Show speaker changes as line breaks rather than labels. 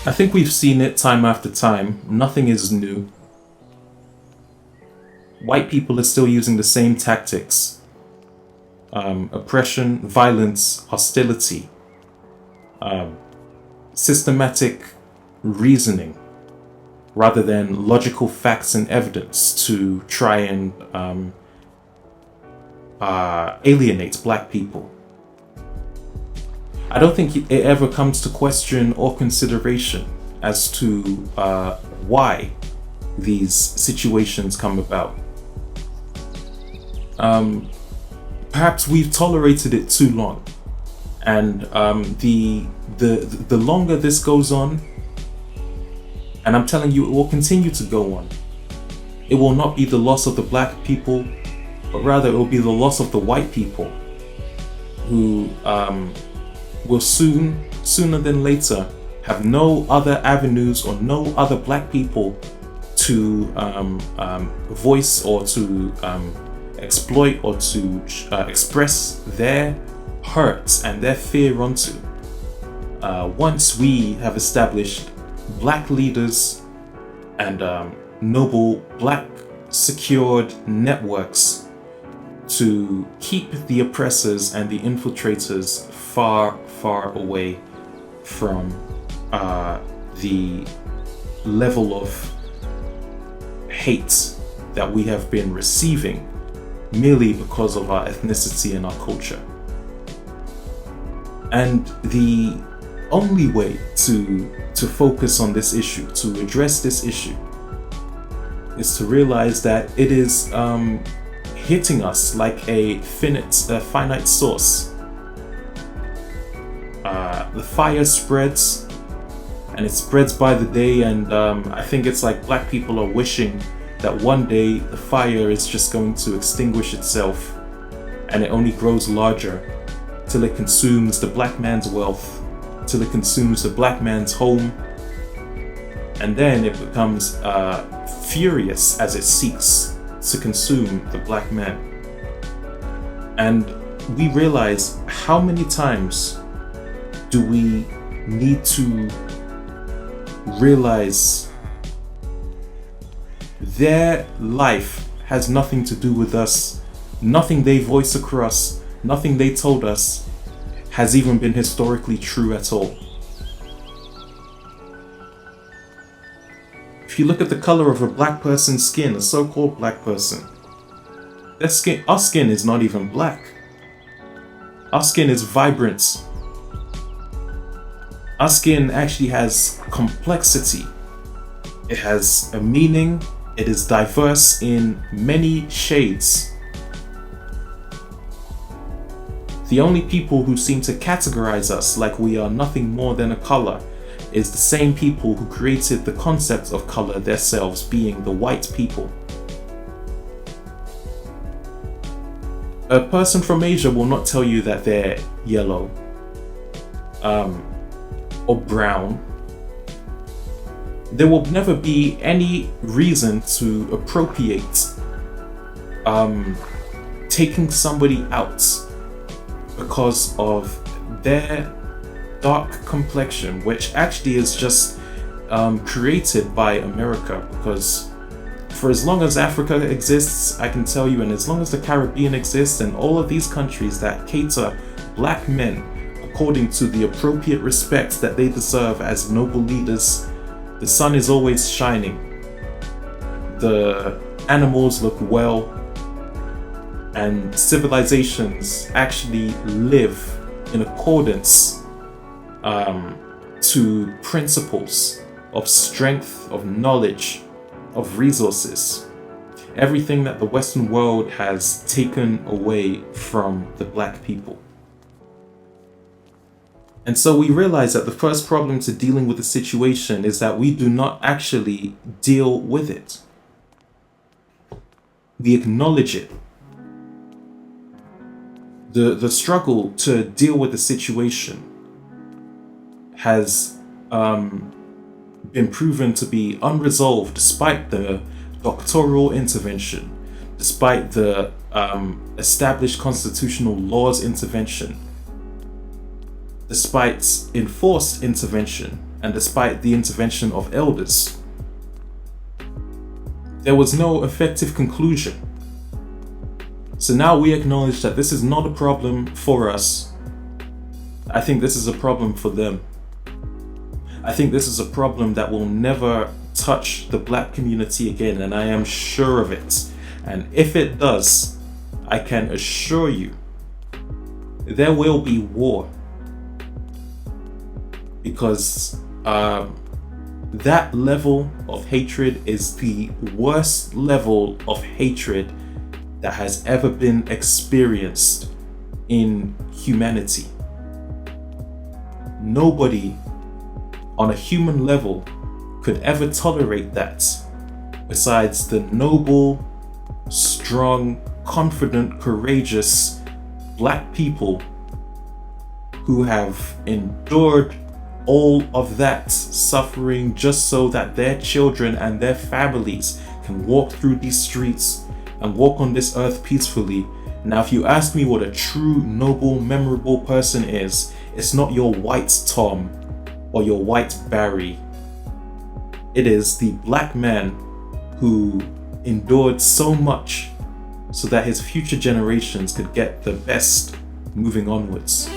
I think we've seen it time after time. Nothing is new. White people are still using the same tactics: oppression, violence, hostility, systematic reasoning, rather than logical facts and evidence to try and alienate black people. I don't think it ever comes to question or consideration as to why these situations come about. Perhaps we've tolerated it too long, and the longer this goes on, and I'm telling you, it will continue to go on. It will not be the loss of the black people, but rather it will be the loss of the white people, who will sooner than later, have no other avenues or no other black people to voice or to exploit or to express their hurts and their fear onto. Once we have established black leaders and noble black secured networks to keep the oppressors and the infiltrators far, far away from the level of hate that we have been receiving merely because of our ethnicity and our culture. And the only way to focus on this issue, to address this issue, is to realize that it is hitting us like a finite source. The fire spreads, and it spreads by the day, and I think it's like black people are wishing that one day the fire is just going to extinguish itself, and it only grows larger till it consumes the black man's wealth, till it consumes the black man's home, and then it becomes furious as it seeks to consume the black man. And we realize, how many times do we need to realize their life has nothing to do with us? Nothing they voice across, nothing they told us has even been historically true at all. If you look at the color of a black person's skin, a so-called black person, our skin is not even black. Our skin is vibrant. Our skin actually has complexity. It has a meaning. It is diverse in many shades. The only people who seem to categorize us like we are nothing more than a color is the same people who created the concept of color themselves, being the white people. A person from Asia will not tell you that they're yellow or brown. There will never be any reason to appropriate taking somebody out because of their dark complexion, which actually is just created by America. Because for as long as Africa exists, I can tell you, and as long as the Caribbean exists, and all of these countries that cater black men according to the appropriate respect that they deserve as noble leaders, the sun is always shining. The animals look well, and civilizations actually live in accordance to principles of strength, of knowledge, of resources. Everything that the Western world has taken away from the black people. And so we realize that the first problem to dealing with the situation is that we do not actually deal with it. We acknowledge it. The struggle to deal with the situation has been proven to be unresolved despite the doctoral intervention, despite the established constitutional laws intervention, despite enforced intervention and despite the intervention of elders, there was no effective conclusion. So now we acknowledge that this is not a problem for us. I think this is a problem for them. I think this is a problem that will never touch the Black community again, and I am sure of it. And if it does, I can assure you, there will be war. Because that level of hatred is the worst level of hatred that has ever been experienced in humanity. Nobody on a human level could ever tolerate that besides the noble, strong, confident, courageous Black people who have endured all of that suffering just so that their children and their families can walk through these streets and walk on this earth peacefully. Now, if you ask me what a true, noble, memorable person is, it's not your white Tom or your white Barry. It is the Black man who endured so much so that his future generations could get the best moving onwards.